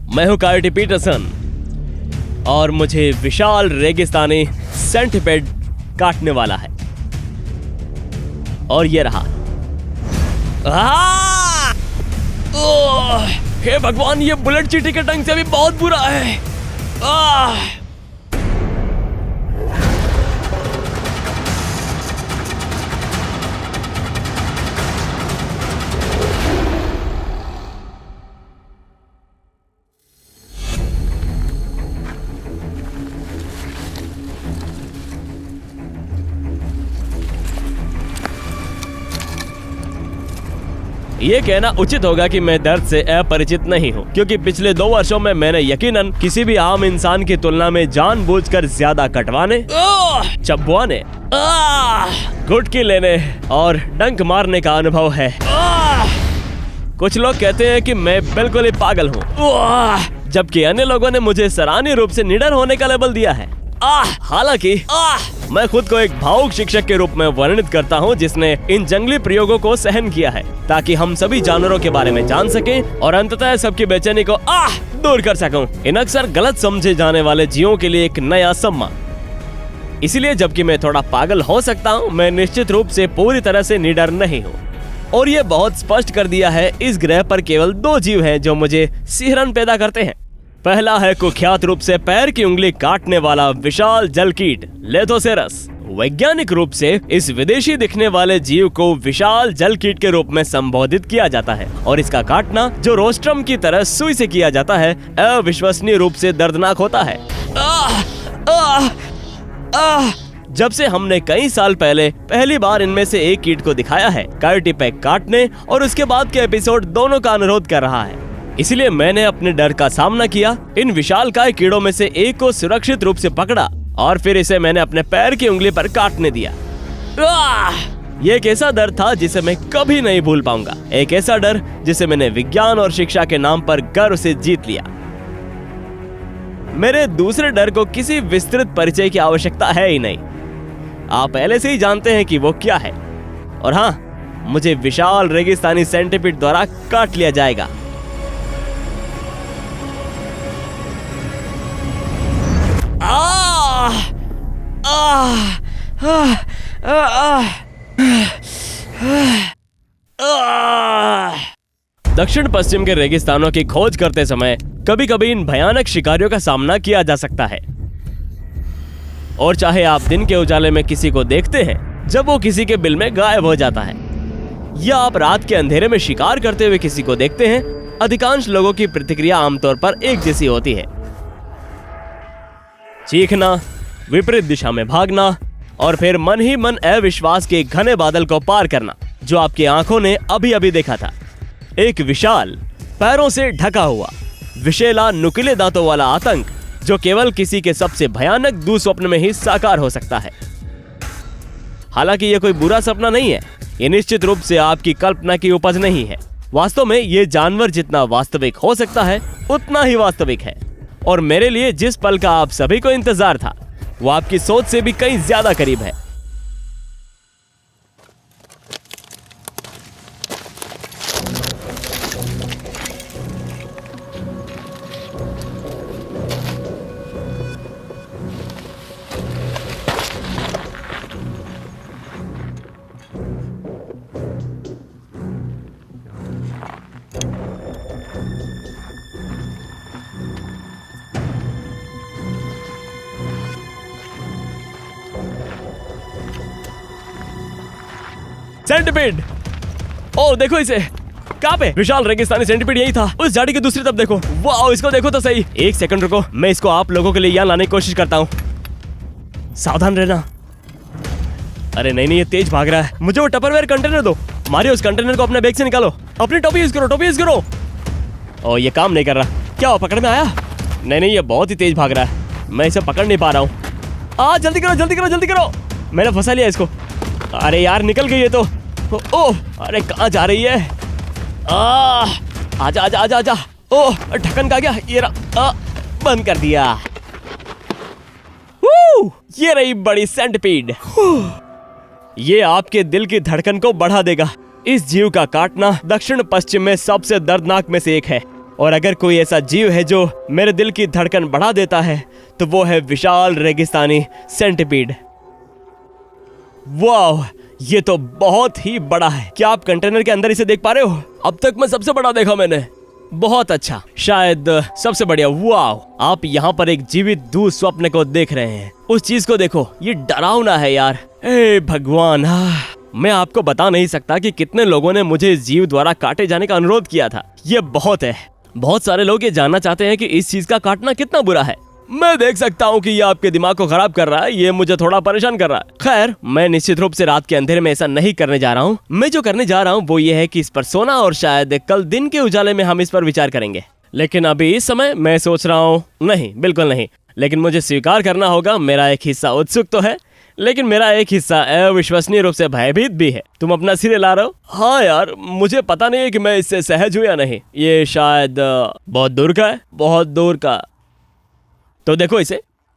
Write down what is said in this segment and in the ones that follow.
मैं हूं coyote Peterson और मुझे विशाल रेगिस्तानी सेंटिपेड काटने वाला है। और ये रहा। हे भगवान, ये बुलेट चींटी के डंक से भी बहुत बुरा है। ये कहना उचित होगा कि मैं दर्द से अपरिचित नहीं हूँ, क्योंकि पिछले 2 वर्षों में मैंने यकीनन किसी भी आम इंसान की तुलना में जानबूझकर ज्यादा कटवाने, चबवाने, गुटकी लेने और डंक मारने का अनुभव है। कुछ लोग कहते हैं कि मैं बिल्कुल ही पागल हूँ, जबकि अन्य लोगों ने मुझे सराहनीय रूप से निडर होने का लेबल दिया है। हालांकि मैं खुद को एक भावुक शिक्षक के रूप में वर्णित करता हूं, जिसने इन जंगली प्रयोगों को सहन किया है ताकि हम सभी जानवरों के बारे में जान सकें और अंततः सबकी बेचैनी को दूर कर सकूं। इन अक्सर गलत समझे जाने वाले जीवों के लिए एक नया सम्मान। इसलिए जबकि मैं थोड़ा पागल हो सकता हूं, मैं निश्चित रूप से पूरी तरह से निडर नहीं हूं। और ये बहुत स्पष्ट कर दिया है, इस ग्रह पर केवल 2 जीव हैं जो मुझे सिहरन पैदा करते हैं। पहला है कुख्यात रूप से पैर की उंगली काटने वाला विशाल जल कीट लेथोसेरस। वैज्ञानिक रूप से इस विदेशी दिखने वाले जीव को विशाल जल कीट के रूप में संबोधित किया जाता है और इसका काटना, जो रोस्ट्रम की तरह सुई से किया जाता है, अविश्वसनीय रूप से दर्दनाक होता है। जब से हमने कई साल पहले पहली बार इनमें से एक कीट को दिखाया है, कायोटी पैक काटने और उसके बाद के एपिसोड दोनों का अनुरोध कर रहा है। इसलिए मैंने अपने डर का सामना किया, इन विशालकाय कीड़ों में से एक को सुरक्षित रूप से पकड़ा और फिर इसे मैंने अपने पैर की उंगली पर काटने दिया। यह एक ऐसा डर था जिसे मैं कभी नहीं भूल पाऊंगा, एक ऐसा डर जिसे मैंने विज्ञान और शिक्षा के नाम पर गर्व से जीत लिया। मेरे दूसरे डर को किसी विस्तृत परिचय की आवश्यकता है ही नहीं, आप पहले से ही जानते हैं कि वो क्या है। और हाँ, मुझे विशाल रेगिस्तानी सेंटिपीड द्वारा काट लिया जाएगा। दक्षिण पश्चिम के रेगिस्तानों की खोज करते समय कभी कभी इन भयानक शिकारियों का सामना किया जा सकता है। और चाहे आप दिन के उजाले में किसी को देखते हैं जब वो किसी के बिल में गायब हो जाता है, या आप रात के अंधेरे में शिकार करते हुए किसी को देखते हैं, अधिकांश लोगों की प्रतिक्रिया आमतौर पर एक जैसी होती है। चीखना, विपरीत दिशा में भागना और फिर मन ही मन अविश्वास के घने बादल को पार करना जो आपकी आंखों ने अभी अभी देखा था। एक विशाल, पैरों से ढका हुआ, विशेला नुकीले दांतों वाला आतंक जो केवल किसी के सबसे भयानक दुस्वप्न में ही साकार हो सकता है। हालांकि यह कोई बुरा सपना नहीं है, ये निश्चित रूप से आपकी कल्पना की उपज नहीं है। वास्तव में ये जानवर जितना वास्तविक हो सकता है उतना ही वास्तविक है। और मेरे लिए जिस पल का आप सभी को इंतजार था, वो आपकी सोच से भी कहीं ज्यादा करीब है। सेंटिपीड! ओ देखो इसे, कहाँ पे? विशाल रेगिस्तानी सेंटिपीड यही था, उस झाड़ी की दूसरी तरफ देखो। वाओ, इसको देखो तो सही। एक सेकंड रुको, मैं इसको आप लोगों के लिए यहाँ लाने की कोशिश करता हूँ। सावधान रहना। अरे नहीं, ये तेज भाग रहा है। मुझे वो टपरवेयर कंटेनर दो। मारियो, उस कंटेनर को अपने बैग से निकालो। अपनी टोपी यूज करो, टोपी यूज करो। ओ ये काम नहीं कर रहा। क्या पकड़ में आया? नहीं, ये बहुत ही तेज भाग रहा है, मैं इसे पकड़ नहीं पा रहा हूँ। जल्दी करो, जल्दी करो, जल्दी करो। मैंने फंसा लिया इसको। अरे यार, निकल गई ये तो। ओह, अरे कहाँ जा रही है? आजा आजा आजा आजा। ओह, ढक्कन का गया, ये रहा, बंद कर दिया। ये रही बड़ी सेंटिपीड। ये आपके दिल की धड़कन को बढ़ा देगा। इस जीव का काटना दक्षिण पश्चिम में सबसे दर्दनाक में से एक है। और अगर कोई ऐसा जीव है जो मेरे दिल की धड़कन बढ़ा देता है तो वो है विशाल रेगिस्तानी सेंटिपीड। वाह, ये तो बहुत ही बड़ा है। क्या आप कंटेनर के अंदर इसे देख पा रहे हो? अब तक मैं सबसे बड़ा देखा मैंने। बहुत अच्छा, शायद सबसे बढ़िया। वाह, आप यहाँ पर एक जीवित दुःस्वप्न को देख रहे हैं। उस चीज को देखो, ये डरावना है यार। ए भगवान, मैं आपको बता नहीं सकता कि कितने लोगों ने मुझे इस जीव द्वारा काटे जाने का अनुरोध किया था। ये बहुत है। बहुत सारे लोग ये जानना चाहते हैं कि इस चीज का काटना कितना बुरा है। मैं देख सकता हूँ कि ये आपके दिमाग को खराब कर रहा है। ये मुझे थोड़ा परेशान कर रहा है। खैर, मैं निश्चित रूप से रात के अंधेरे में ऐसा नहीं करने जा रहा हूँ। मैं जो करने जा रहा हूँ वो ये है कि इस पर सोना, और शायद कल दिन के उजाले में हम इस पर विचार करेंगे। लेकिन अभी इस समय मैं सोच रहा हूँ नहीं, बिल्कुल नहीं। लेकिन मुझे स्वीकार करना होगा, मेरा एक हिस्सा उत्सुक तो है, लेकिन मेरा एक हिस्सा अविश्वसनीय रूप से भयभीत भी है। तुम अपना सिरे ला रहे हो? हाँ यार, मुझे पता नहीं है कि मैं इससे सहज हूँ या नहीं। ये शायद बहुत दूर का है, बहुत दूर का। तो देखो,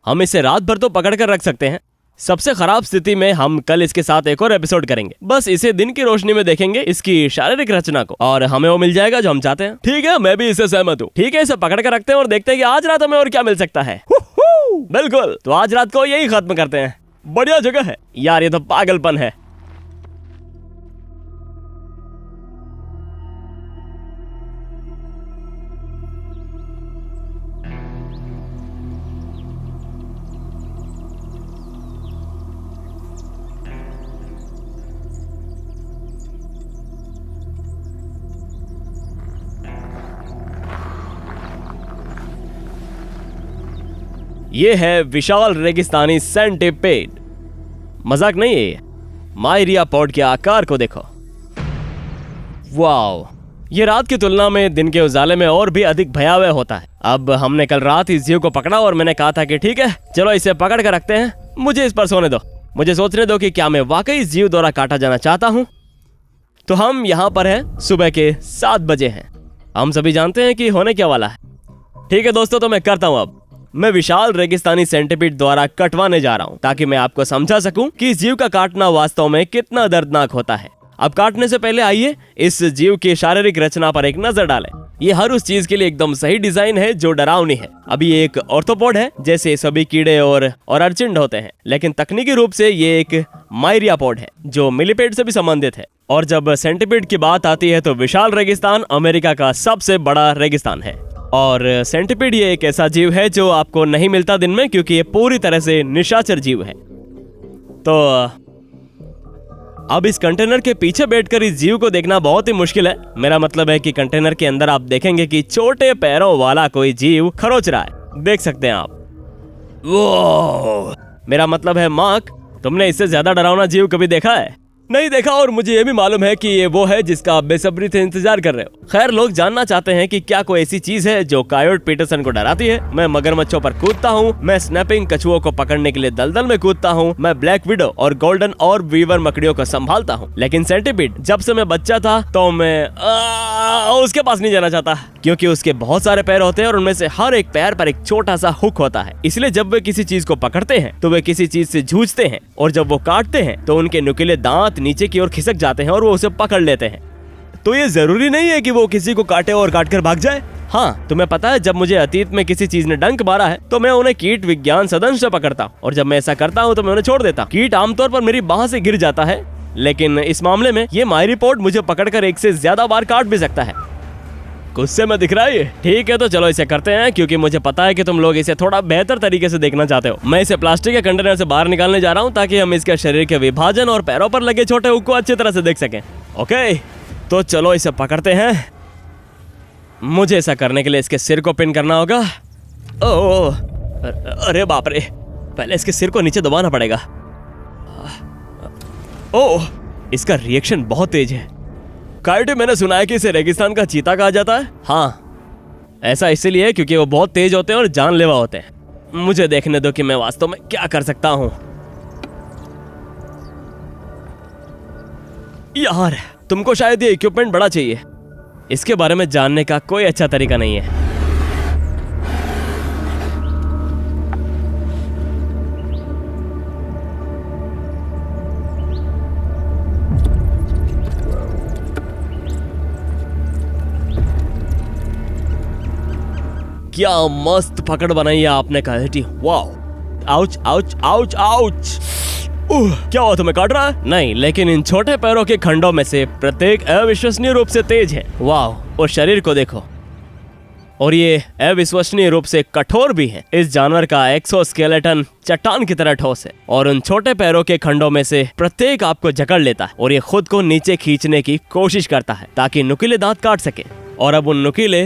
हम इसे रात भर तो पकड़ कर रख सकते हैं। सबसे खराब स्थिति में हम कल इसके साथ एक और एपिसोड करेंगे। बस इसे दिन की रोशनी में देखेंगे, इसकी शारीरिक रचना को, और हमें वो मिल जाएगा जो हम चाहते हैं। ठीक है, मैं भी इससे सहमत हूँ। ठीक है, इसे पकड़ कर रखते हैं और देखते हैं कि आज रात हमें और क्या मिल सकता है। बिल्कुल, तो आज रात को यही खत्म करते हैं। बढ़िया जगह है यार, ये तो पागलपन है। ये है विशाल रेगिस्तानी सेंटिपीड। मजाक नहीं है ये। मायरिया पॉड के आकार को देखो। वाओ, ये रात की तुलना में दिन के उजाले में और भी अधिक भयावह होता है। अब हमने कल रात इस जीव को पकड़ा और मैंने कहा था कि ठीक है, चलो इसे पकड़ कर रखते हैं। मुझे इस पर सोने दो, मुझे सोचने दो कि क्या मैं वाकई इस जीव द्वारा काटा जाना चाहता हूँ। तो हम यहाँ पर हैं, सुबह के 7 बजे हैं। हम सभी जानते हैं कि होने क्या वाला है। ठीक है दोस्तों, तो मैं करता हूँ। अब मैं विशाल रेगिस्तानी सेंटिपीड द्वारा कटवाने जा रहा हूँ, ताकि मैं आपको समझा सकूं कि इस जीव का काटना वास्तव में कितना दर्दनाक होता है। अब काटने से पहले आइए इस जीव की शारीरिक रचना पर एक नजर डालें। ये हर उस चीज के लिए एकदम सही डिजाइन है जो डरावनी है। अभी ये एक ऑर्थोपोड है, जैसे सभी कीड़े और अर्चिड होते हैं, लेकिन तकनीकी रूप से ये एक मायरियापोड है जो मिलीपेड से भी संबंधित है। और जब सेंटिपीड की बात आती है तो विशाल रेगिस्तान अमेरिका का सबसे बड़ा रेगिस्तान है। और सेंटिपीड ये एक ऐसा जीव है जो आपको नहीं मिलता दिन में, क्योंकि ये पूरी तरह से निशाचर जीव है। तो अब इस कंटेनर के पीछे बैठकर इस जीव को देखना बहुत ही मुश्किल है। मेरा मतलब है कि कंटेनर के अंदर आप देखेंगे कि छोटे पैरों वाला कोई जीव खरोच रहा है। देख सकते हैं आप। वो मेरा मतलब है मार्क, तुमने इससे ज्यादा डरावना जीव कभी देखा है? नहीं देखा, और मुझे ये भी मालूम है कि ये वो है जिसका आप बेसब्री से इंतजार कर रहे हो। खैर, लोग जानना चाहते हैं कि क्या कोई ऐसी चीज है जो कायोट पीटरसन को डराती है। मैं मगरमच्छों पर कूदता हूँ, मैं स्नैपिंग कछुओं को पकड़ने के लिए दलदल में कूदता हूँ, मैं ब्लैक विडो और गोल्डन और वीवर मकड़ियों को संभालता हूँ। लेकिन सेंटिपीड, जब से मैं बच्चा था तो मैं उसके पास नहीं जाना चाहता, क्योंकि उसके बहुत सारे पैर होते हैं और उनमें से हर एक पैर पर एक छोटा सा हुक होता है। इसलिए जब वे किसी चीज को पकड़ते हैं तो वे किसी चीज से जूझते हैं, और जब वो काटते हैं तो उनके नुकीले दांत नीचे की ओर खिसक जाते हैं और वो उसे पकड़ लेते हैं। तो ये जरूरी नहीं है कि वो किसी को काटे और काटकर भाग जाए। हाँ, तुम्हें पता है, जब मुझे अतीत में किसी चीज ने डंक मारा है तो मैं उन्हें कीट विज्ञान सदन से पकड़ता हूँ, और जब मैं ऐसा करता हूँ तो मैं उन्हें छोड़ देता हूँ। कीट आमतौर पर मेरी बाह से गिर जाता है, लेकिन इस मामले में ये मायरिपोड मुझे पकड़कर एक से ज्यादा बार काट भी सकता है। गुस्से में दिख रहा है ये? ठीक है, तो चलो इसे करते हैं, क्योंकि मुझे पता है कि तुम लोग इसे थोड़ा बेहतर तरीके से देखना चाहते हो। मैं इसे प्लास्टिक के कंटेनर से बाहर निकालने जा रहा हूँ, ताकि हम इसके शरीर के विभाजन और पैरों पर लगे छोटे हुक को अच्छी तरह से देख सकें। ओके, तो चलो इसे पकड़ते हैं। मुझे ऐसा करने के लिए इसके सिर को पिन करना होगा। ओह, अरे बाप रे, पहले इसके सिर को नीचे दबाना पड़ेगा। ओह, इसका रिएक्शन बहुत तेज है। कायोटे, मैंने सुना है कि इसे रेगिस्तान का चीता कहा जाता है। हाँ, ऐसा इसलिए क्योंकि वो बहुत तेज होते हैं और जानलेवा होते हैं। मुझे देखने दो कि मैं वास्तव में क्या कर सकता हूँ। यार, तुमको शायद ये इक्विपमेंट बड़ा चाहिए। इसके बारे में जानने का कोई अच्छा तरीका नहीं है। क्या मस्त पकड़ बनाई है आपने कायटी, वाह। Ouch ouch ouch ouch. क्या हुआ, तुम्हें काट रहा है? नहीं, लेकिन इन छोटे पैरों के खंडों में से प्रत्येक अविश्वसनीय रूप से तेज है। वाह, और शरीर को देखो, और ये अविश्वसनीय रूप से कठोर भी है। इस जानवर का एक्सोस्केलेटन चट्टान की तरह ठोस है और उन छोटे पैरों के खंडों में से प्रत्येक आपको जकड़ लेता है और ये खुद को नीचे खींचने की कोशिश करता है ताकि नुकीले दांत काट सके। और अब उन नुकीले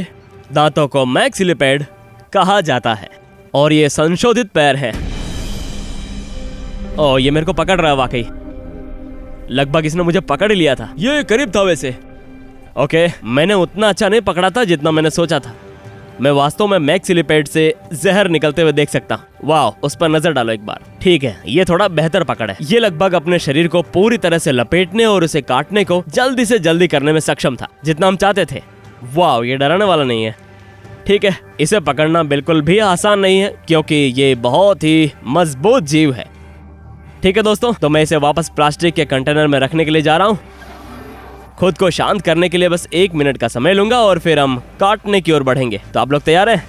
दांतों को मैक्सिलिपेड कहा जाता है और ये संशोधित पैर है। ओ, ये मेरे को पकड़ रहा है वाकई, लगभग इसने मुझे पकड़ लिया था। ये करीब था वैसे। ओके, मैंने उतना अच्छा नहीं पकड़ा था जितना मैंने सोचा था। मैं वास्तव में मैक्सिलिपेड से जहर निकलते हुए देख सकता हूँ। वाह, उस पर नजर डालो एक बार। ठीक है, ये थोड़ा बेहतर पकड़ है। ये लगभग अपने शरीर को पूरी तरह से लपेटने और उसे काटने को जल्दी से जल्दी करने में सक्षम था, जितना हम चाहते थे। वाह, ये डराने वाला नहीं है। ठीक है, इसे पकड़ना बिल्कुल भी आसान नहीं है क्योंकि ये बहुत ही मजबूत जीव है। ठीक है दोस्तों, तो मैं इसे वापस प्लास्टिक के कंटेनर में रखने के लिए जा रहा हूँ। खुद को शांत करने के लिए बस 1 मिनट का समय लूंगा और फिर हम काटने की ओर बढ़ेंगे। तो आप लोग तैयार हैं?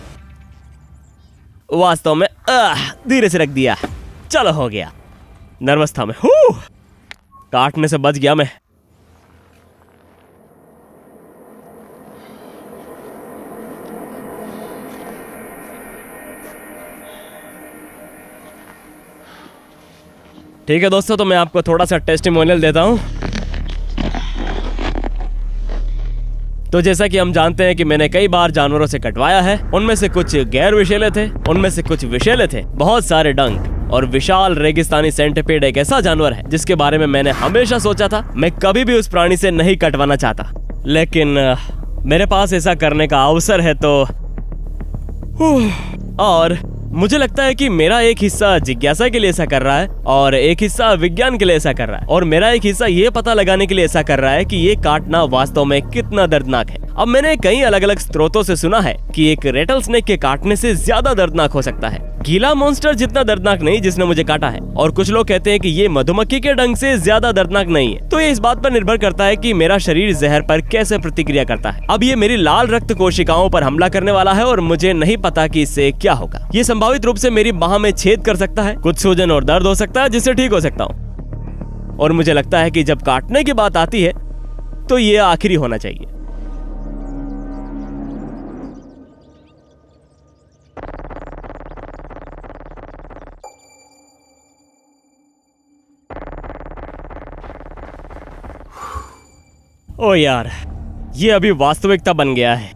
वास्तव में धीरे से रख दिया, चलो हो गया। नर्वस था मैं, काटने से बच गया मैं। ठीक है दोस्तों, तो मैं आपको थोड़ा सा टेस्टिमोनियल देता हूं। तो जैसा कि हम जानते हैं कि मैंने कई बार जानवरों से कटवाया है। उनमें से कुछ गैर विषैले थे, उनमें से कुछ विषैले थे। बहुत सारे डंक और विशाल रेगिस्तानी सेंटिपीड एक ऐसा जानवर है जिसके बारे में मैंने हमेशा सोचा था मैं कभी भी उस प्राणी से नहीं कटवाना चाहता, लेकिन मेरे पास ऐसा करने का अवसर है। तो और मुझे लगता है कि मेरा एक हिस्सा जिज्ञासा के लिए ऐसा कर रहा है और एक हिस्सा विज्ञान के लिए ऐसा कर रहा है और मेरा एक हिस्सा ये पता लगाने के लिए ऐसा कर रहा है कि ये काटना वास्तव में कितना दर्दनाक है। अब मैंने कई अलग अलग स्रोतों से सुना है कि एक रेटल स्नेक के काटने से ज्यादा दर्दनाक हो सकता है। गीला मॉन्स्टर जितना दर्दनाक नहीं जिसने मुझे काटा है, और कुछ लोग कहते हैं कि ये मधुमक्खी के डंक से ज्यादा दर्दनाक नहीं है। तो ये इस बात पर निर्भर करता है कि मेरा शरीर जहर पर कैसे प्रतिक्रिया करता है। अब ये मेरी लाल रक्त कोशिकाओं पर हमला करने वाला है और मुझे नहीं पता कि इससे क्या होगा। ये संभावित रूप से मेरी बाह में छेद कर सकता है, कुछ सूजन और दर्द हो सकता है जिससे ठीक हो सकता हूँ। और मुझे लगता है कि जब काटने की बात आती है तो ये आखिरी होना चाहिए। ओ यार, ये अभी वास्तविकता बन गया है।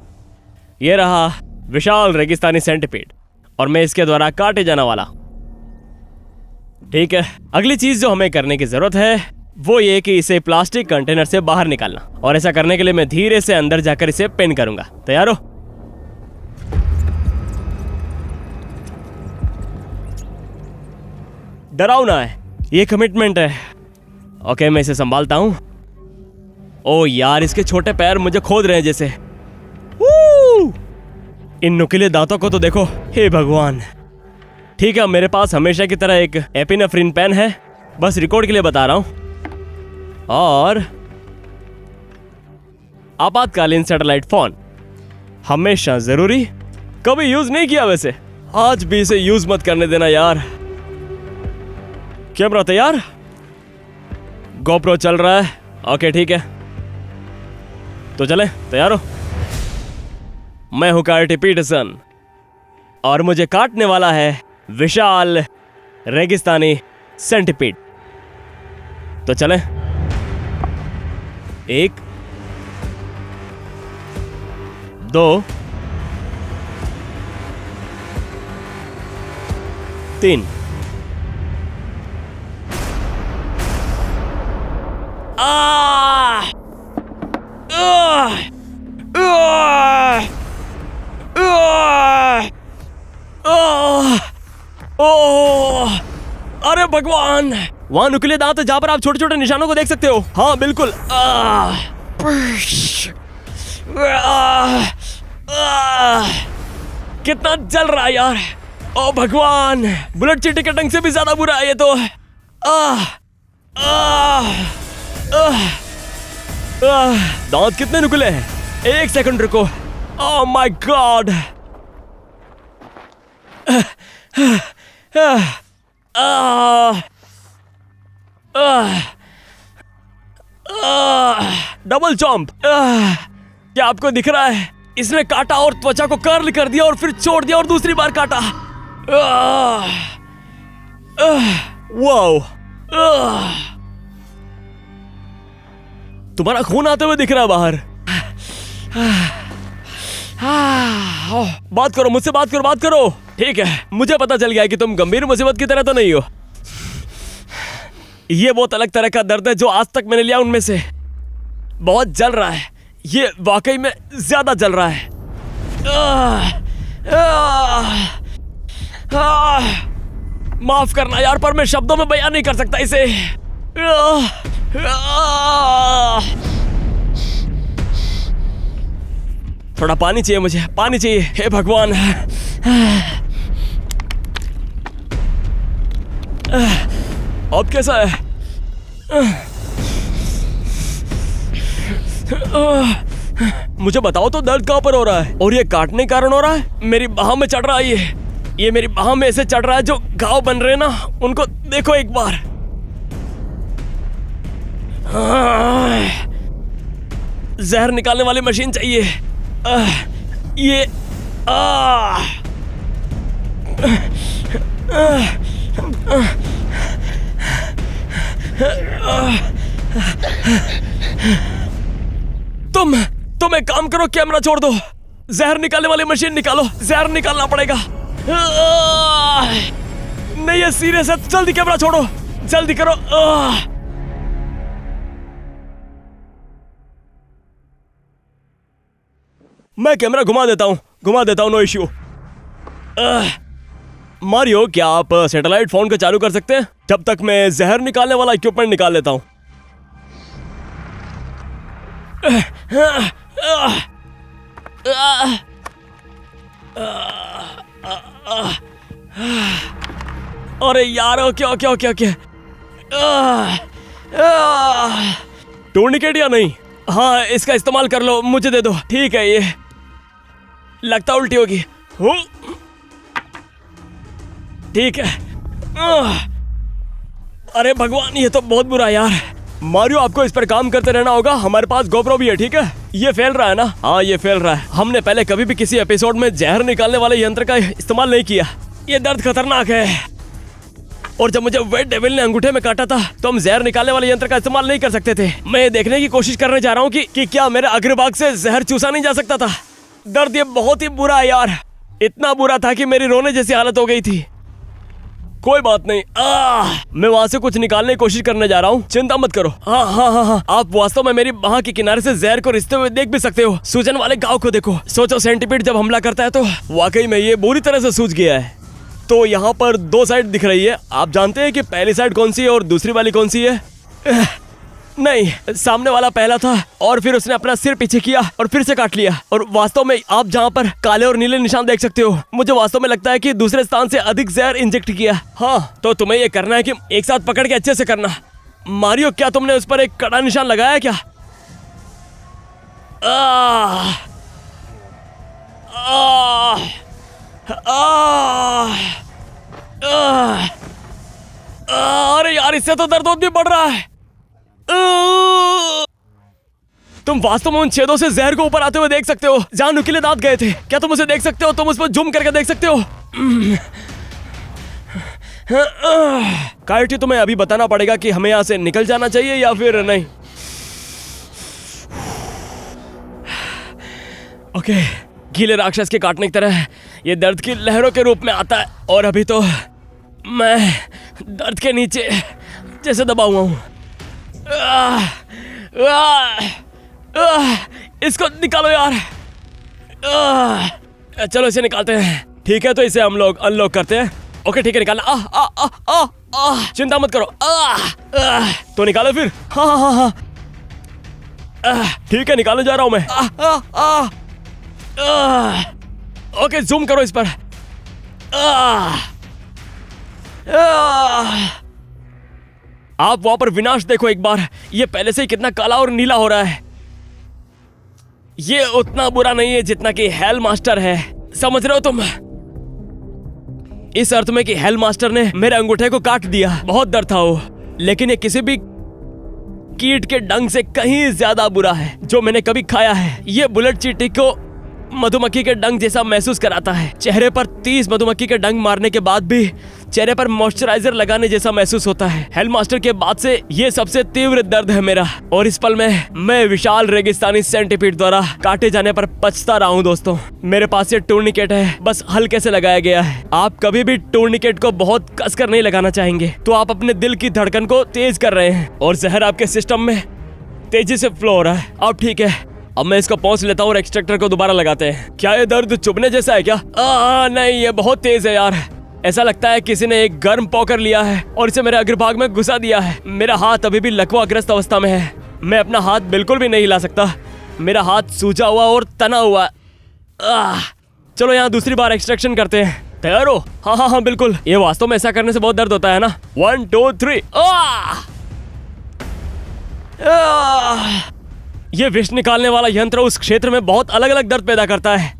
ये रहा विशाल रेगिस्तानी सेंटिपीड और मैं इसके द्वारा काटे जाने वाला। ठीक है, अगली चीज जो हमें करने की जरूरत है वो ये कि इसे प्लास्टिक कंटेनर से बाहर निकालना, और ऐसा करने के लिए मैं धीरे से अंदर जाकर इसे पिन करूंगा। तैयार हो? डरावना है, ये कमिटमेंट है। ओके, मैं इसे संभालता हूं। ओ यार, इसके छोटे पैर मुझे खोद रहे हैं जैसे। इन नुकीले दांतों को तो देखो, हे भगवान। ठीक है, मेरे पास हमेशा की तरह एक एपिनेफ्रिन पेन है, बस रिकॉर्ड के लिए बता रहा हूं। और आपातकालीन सैटेलाइट फोन हमेशा जरूरी, कभी यूज नहीं किया वैसे, आज भी इसे यूज मत करने देना यार। कैमरा तैयार, गोप्रो चल रहा है। ओके ठीक है, तो चले, तैयार हो? मैं हूं कार्टी पीटरसन और मुझे काटने वाला है विशाल रेगिस्तानी सेंटिपीड। तो चले, 1 2 3। अरे भगवान, वहां नुकीले दांत जहां पर आप छोटे छोटे निशानों को देख सकते हो। हाँ बिल्कुल। कितना जल रहा है यार। ओ भगवान, बुलेट चींटी के डंक से भी ज्यादा बुरा है ये तो। दांत कितने नुकीले हैं। 1 सेकंड रुको। Oh my God, double chomp. क्या आपको दिख रहा है? इसने काटा और त्वचा को कर्ल कर दिया और फिर छोड़ दिया और दूसरी बार काटा। वाओ, तुम्हारा खून आते हुए दिख रहा है बाहर। बात करो, मुझसे बात करो, बात करो। ठीक है, मुझे पता चल गया कि तुम गंभीर मुसीबत की तरह तो नहीं हो। ये बहुत अलग तरह का दर्द है जो आज तक मैंने लिया उनमें से। बहुत जल रहा है, ये वाकई में ज्यादा जल रहा है। माफ करना यार, पर मैं शब्दों में बयान नहीं कर सकता इसे। थोड़ा पानी चाहिए मुझे, पानी चाहिए। हे भगवान। अब कैसा है? मुझे बताओ तो दर्द कहां पर हो रहा है? और ये काटने के कारण हो रहा है? मेरी बाह में चढ़ रहा है ये मेरी बाह में ऐसे चढ़ रहा है। जो घाव बन रहे हैं ना, उनको देखो एक बार। जहर निकालने वाली मशीन चाहिए। ये तुम एक काम करो, कैमरा छोड़ दो, जहर निकालने वाली मशीन निकालो। जहर निकालना पड़ेगा। नहीं, ये सीरियस है। जल्दी कैमरा छोड़ो, जल्दी करो। मैं कैमरा घुमा देता हूँ, नो इश्यू। मारियो, क्या आप सैटेलाइट फोन को चालू कर सकते हैं? जब तक मैं जहर निकालने वाला इक्विपमेंट निकाल लेता हूँ। अरे यार, क्या क्या क्या क्या? टूर्निकेट या नहीं? हाँ, इसका इस्तेमाल कर लो, मुझे दे दो। ठीक है, ये लगता उल्टी होगी। ठीक है। अरे भगवान, ये तो बहुत बुरा है यार। मारियो, आपको इस पर काम करते रहना होगा। हमारे पास गोप्रो भी है, ठीक है? ये फैल रहा है ना? हाँ, ये फैल रहा है। हमने पहले कभी भी किसी एपिसोड में जहर निकालने वाले यंत्र का इस्तेमाल नहीं किया। ये दर्द खतरनाक है। और जब मुझे वेट डेविल ने अंगूठे में काटा था तो हम जहर निकालने वाले यंत्र का इस्तेमाल नहीं कर सकते थे। मैं ये देखने की कोशिश करने जा रहा हूँ कि क्या मेरे अग्रभाग से जहर चूसा नहीं जा सकता था। दर्द ये बहुत ही बुरा है यार, इतना बुरा था कि मेरी रोने जैसी हालत हो गई थी। कोई बात नहीं, मैं वहाँ से कुछ निकालने की कोशिश करने जा रहा हूँ, चिंता मत करो। हाँ, आप वास्तव में मेरी बाह के किनारे से जहर को रिश्ते हुए देख भी सकते हो। सूजन वाले घाव को देखो। सोचो, सेंटीपीड जब हमला करता है तो वाकई में ये बुरी तरह से सूज गया है। तो यहाँ पर दो साइड दिख रही है। आप जानते हैं कि पहली साइड कौन सी है और दूसरी वाली कौन सी है? नहीं, सामने वाला पहला था और फिर उसने अपना सिर पीछे किया और फिर से काट लिया। और वास्तव में आप जहाँ पर काले और नीले निशान देख सकते हो, मुझे वास्तव में लगता है कि दूसरे स्थान से अधिक जहर इंजेक्ट किया। हाँ, तो तुम्हें ये करना है कि एक साथ पकड़ के अच्छे से करना। मारियो, क्या तुमने उस पर एक कड़ा निशान लगाया क्या? अरे यार, इससे तो दर्द और भी बढ़ रहा है। तुम वास्तव में उन छेदों से जहर को ऊपर आते हुए देख सकते हो जहां नुकीले दांत गए थे। क्या तुम उसे देख सकते हो? तुम उस पर जूम करके देख सकते हो। कायोटी, तुम्हें अभी बताना पड़ेगा कि हमें यहाँ से निकल जाना चाहिए या फिर नहीं। ओके, गीले राक्षस के काटने की तरह ये दर्द की लहरों के रूप में आता है। और अभी तो मैं दर्द के नीचे जैसे दबा हुआ हूँ। इसको निकालो यार। चलो इसे निकालते हैं। ठीक है, तो इसे हम लोग अनलॉक करते हैं। ओके, ठीक है, निकालना। चिंता मत करो। तो निकालो फिर। हाँ, ठीक है, निकालने जा रहा हूं मैं। ओके, जूम करो इस पर। आप वहां पर विनाश देखो एक बार। ये पहले से ही कितना काला और नीला हो रहा है। ये उतना बुरा नहीं है जितना कि हेल मास्टर है, समझ रहे हो तुम? इस अर्थ में कि हेल मास्टर ने मेरे अंगूठे को काट दिया। बहुत दर्द था वो, लेकिन ये किसी भी कीट के डंक से कहीं ज्यादा बुरा है जो मैंने कभी खाया है। ये बुलेट चींटी को मधुमक्खी के डंक जैसा महसूस कराता है। चेहरे पर 30 मधुमक्खी के डंक मारने के बाद भी चेहरे पर मॉइस्चराइजर लगाने जैसा महसूस होता है। हेल मास्टर के बाद से ये सबसे तीव्र दर्द है मेरा, और इस पल में मैं विशाल रेगिस्तानी सेंटीपीड द्वारा काटे जाने पर पछता रहा हूँ। दोस्तों, मेरे पास ये टूर्निकेट है, बस हल्के से लगाया गया है। आप कभी भी टूर्निकेट को बहुत कसकर नहीं लगाना चाहेंगे, तो आप अपने दिल की धड़कन को तेज कर रहे हैं और जहर आपके सिस्टम में तेजी से फ्लो हो रहा है। अब ठीक है, अब मैं इसको पहुंच लेता हूँ और एक्सट्रैक्टर को दोबारा लगाते हैं। क्या ये दर्द चुभने जैसा है क्या? नहीं, ये बहुत तेज है यार। ऐसा लगता है किसी ने एक गर्म पॉकर लिया है और इसे मेरे अग्रभाग में घुसा दिया है। मेरा हाथ अभी भी लकवाग्रस्त अवस्था में है। मैं अपना हाथ बिल्कुल भी नहीं हिला सकता। मेरा हाथ सूजा हुआ और तना हुआ। चलो यहाँ दूसरी बार एक्सट्रैक्शन करते हैं। तैयार हो? हाँ हाँ हाँ बिल्कुल। ये वास्तव में ऐसा करने से बहुत दर्द होता है ना। 1 2 3। ये विष निकालने वाला यंत्र उस क्षेत्र में बहुत अलग अलग दर्द पैदा करता है।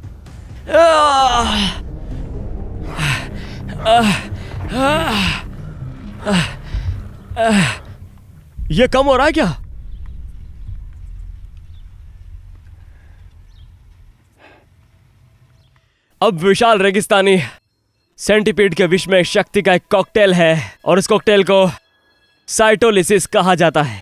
ये कम हो रहा है क्या? अब विशाल रेगिस्तानी सेंटीपीड के विष में शक्ति का एक कॉकटेल है और इस कॉकटेल को साइटोलिसिस कहा जाता है।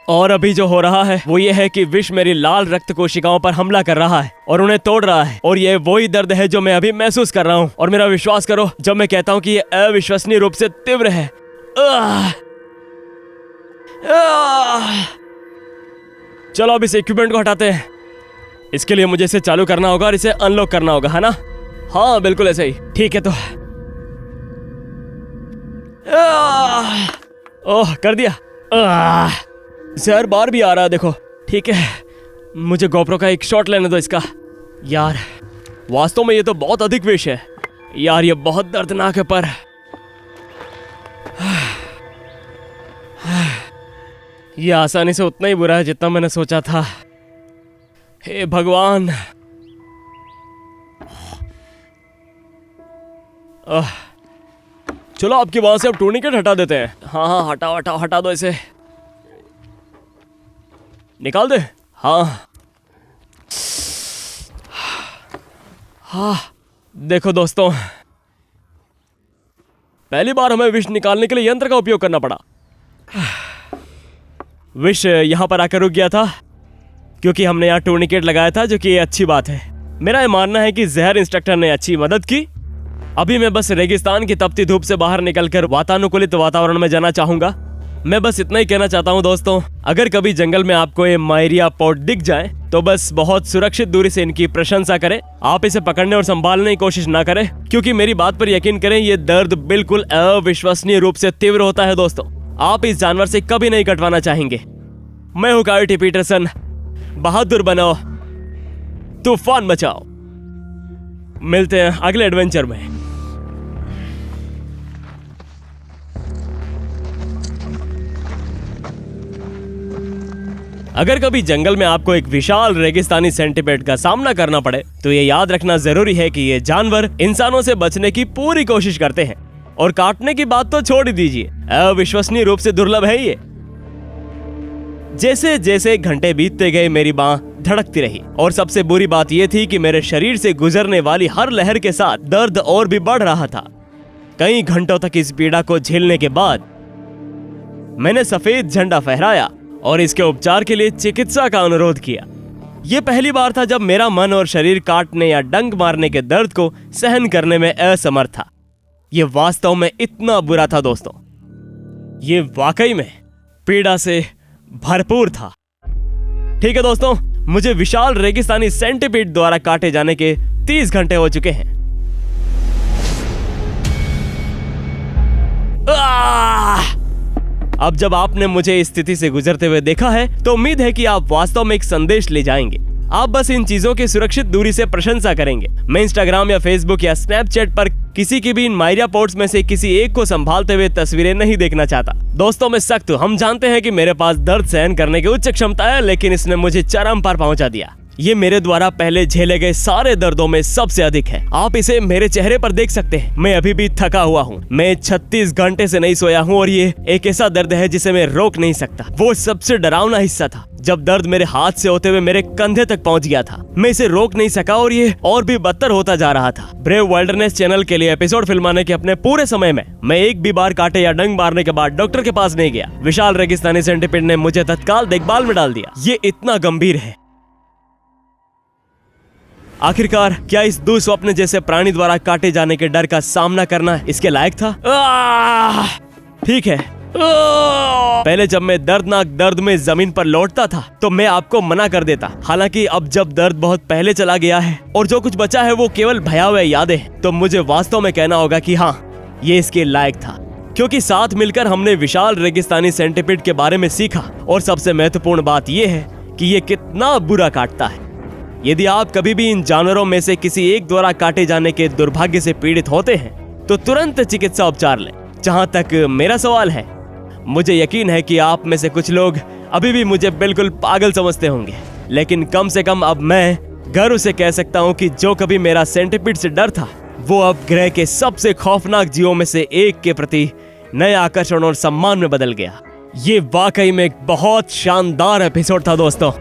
और अभी जो हो रहा है वो ये है कि विष मेरी लाल रक्त कोशिकाओं पर हमला कर रहा है और उन्हें तोड़ रहा है, और ये वही दर्द है जो मैं अभी महसूस कर रहा हूँ। और मेरा विश्वास करो जब मैं कहता हूँ कि ये अविश्वसनीय रूप से तीव्र है। चलो अब इस इक्विपमेंट को हटाते हैं। इसके लिए मुझे इसे चालू करना होगा और इसे अनलॉक करना होगा, है ना? हाँ बिल्कुल ऐसे ही। ठीक है, तो ओह कर दिया। जहर बार भी आ रहा है, देखो। ठीक है, मुझे गोप्रो का एक शॉट लेने दो इसका। यार वास्तव में ये तो बहुत अधिक विष है यार, ये बहुत दर्दनाक है। पर ये आसानी से उतना ही बुरा है जितना मैंने सोचा था। हे भगवान। चलो आपकी वहां से अब टूर्निकेट हटा देते हैं। हाँ हाँ हटाओ हटाओ, हटा दो इसे, निकाल दे। हाँ हाँ देखो दोस्तों, पहली बार हमें विष निकालने के लिए यंत्र का उपयोग करना पड़ा। विष यहां पर आकर रुक गया था क्योंकि हमने यहाँ टूर्निकेट लगाया था, जो कि ये अच्छी बात है। मेरा ये मानना है कि जहर इंस्ट्रक्टर ने अच्छी मदद की। अभी मैं बस रेगिस्तान की तपती धूप से बाहर निकलकर वातानुकूलित वातावरण में जाना चाहूंगा। मैं बस इतना ही कहना चाहता हूँ दोस्तों, अगर कभी जंगल में आपको ये मायरिया पोड दिख जाए तो बस बहुत सुरक्षित दूरी से इनकी प्रशंसा करें। आप इसे पकड़ने और संभालने की कोशिश ना करें, क्योंकि मेरी बात पर यकीन करें, ये दर्द बिल्कुल अविश्वसनीय रूप से तीव्र होता है। दोस्तों, आप इस जानवर से कभी नहीं कटवाना चाहेंगे। मैं हूँ कायोटी पीटरसन। बहादुर बनो, तूफान मचाओ। मिलते हैं अगले एडवेंचर में। अगर कभी जंगल में आपको एक विशाल रेगिस्तानी सेंटीपीड का सामना करना पड़े तो ये याद रखना जरूरी है कि ये जानवर इंसानों से बचने की पूरी कोशिश करते हैं, और काटने की बात तो छोड़ ही दीजिए, अविश्वसनीय रूप से दुर्लभ है ये। जैसे जैसे घंटे बीतते गए मेरी बांह धड़कती रही, और सबसे बुरी बात यह थी कि मेरे शरीर से गुजरने वाली हर लहर के साथ दर्द और भी बढ़ रहा था। कई घंटों तक इस पीड़ा को झेलने के बाद मैंने सफेद झंडा फहराया और इसके उपचार के लिए चिकित्सा का अनुरोध किया। यह पहली बार था जब मेरा मन और शरीर काटने या डंक मारने के दर्द को सहन करने में असमर्थ था। यह वास्तव में इतना बुरा था दोस्तों, ये वाकई में पीड़ा से भरपूर था। ठीक है दोस्तों, मुझे विशाल रेगिस्तानी सेंटीपीड द्वारा काटे जाने के 30 घंटे हो चुके हैं। अब जब आपने मुझे इस स्थिति से गुजरते हुए देखा है तो उम्मीद है कि आप वास्तव में एक संदेश ले जाएंगे। आप बस इन चीजों की सुरक्षित दूरी से प्रशंसा करेंगे। मैं इंस्टाग्राम या फेसबुक या स्नैपचैट पर किसी की भी इन मायरिया पोड्स में से किसी एक को संभालते हुए तस्वीरें नहीं देखना चाहता। दोस्तों में सख्त हूं। हम जानते हैं कि मेरे पास दर्द सहन करने की उच्च क्षमता है, लेकिन इसने मुझे चरम पर पहुंचा दिया। ये मेरे द्वारा पहले झेले गए सारे दर्दों में सबसे अधिक है। आप इसे मेरे चेहरे पर देख सकते हैं। मैं अभी भी थका हुआ हूँ। मैं 36 घंटे से नहीं सोया हूँ और ये एक ऐसा दर्द है जिसे मैं रोक नहीं सकता। वो सबसे डरावना हिस्सा था जब दर्द मेरे हाथ से होते हुए मेरे कंधे तक पहुंच गया था। मैं इसे रोक नहीं सका और ये और भी बदतर होता जा रहा था। ब्रेव वाइल्डरनेस चैनल के लिए एपिसोड फिल्माने के अपने पूरे समय में मैं एक भी बार काटे या डंग मारने के बाद डॉक्टर के पास नहीं गया। विशाल रेगिस्तानी सेंटीपीड ने मुझे तत्काल देखभाल में डाल दिया। ये इतना गंभीर है। आखिरकार क्या इस दुस्वप्न जैसे प्राणी द्वारा काटे जाने के डर का सामना करना इसके लायक था? ठीक है। पहले जब मैं दर्दनाक दर्द में जमीन पर लौटता था तो मैं आपको मना कर देता। हालांकि अब जब दर्द बहुत पहले चला गया है और जो कुछ बचा है वो केवल भयावह यादें, तो मुझे वास्तव में कहना होगा कि हाँ, ये इसके लायक था। क्योंकि साथ मिलकर हमने विशाल रेगिस्तानी सेंटीपीड के बारे में सीखा और सबसे महत्वपूर्ण बात यह है कि ये कितना बुरा काटता है। यदि आप कभी भी इन जानवरों में से किसी एक द्वारा काटे जाने के दुर्भाग्य से पीड़ित होते हैं तो तुरंत चिकित्सा उपचार लें। जहां तक मेरा सवाल है, मुझे यकीन है कि आप में से कुछ लोग अभी भी मुझे बिल्कुल पागल समझते होंगे, लेकिन कम से कम अब मैं गर्व से कह सकता हूं कि जो कभी मेरा सेंटीपीड से डर था वो अब ग्रह के सबसे खौफनाक जीवों में से एक के प्रति नए आकर्षण और सम्मान में बदल गया। ये वाकई में एक बहुत शानदार एपिसोड था दोस्तों।